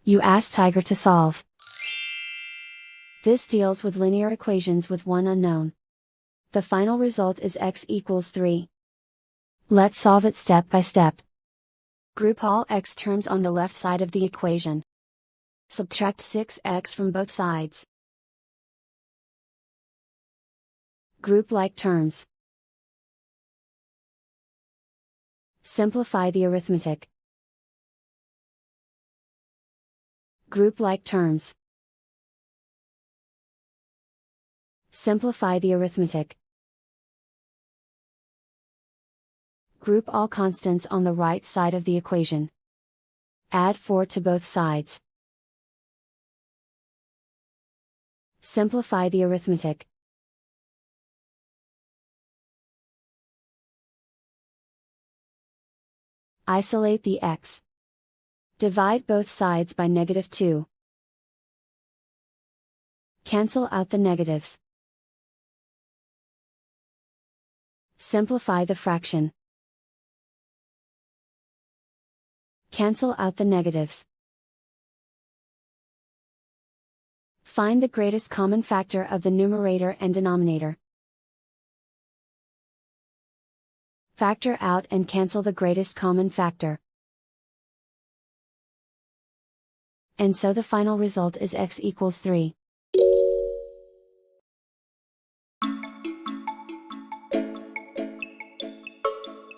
You ask Tiger to solve. This deals with linear equations with one unknown. The final result is x equals 3. Let's solve it step by step. Group all x terms on the left side of the equation. Subtract 6x from both sides. Group like terms. Simplify the arithmetic. Group like terms. Simplify the arithmetic. Group all constants on the right side of the equation. Add 4 to both sides. Simplify the arithmetic. Isolate the x. Divide both sides by -2. Cancel out the negatives. Simplify the fraction. Cancel out the negatives. Find the greatest common factor of the numerator and denominator. Factor out and cancel the greatest common factor. And so the final result is x equals 3.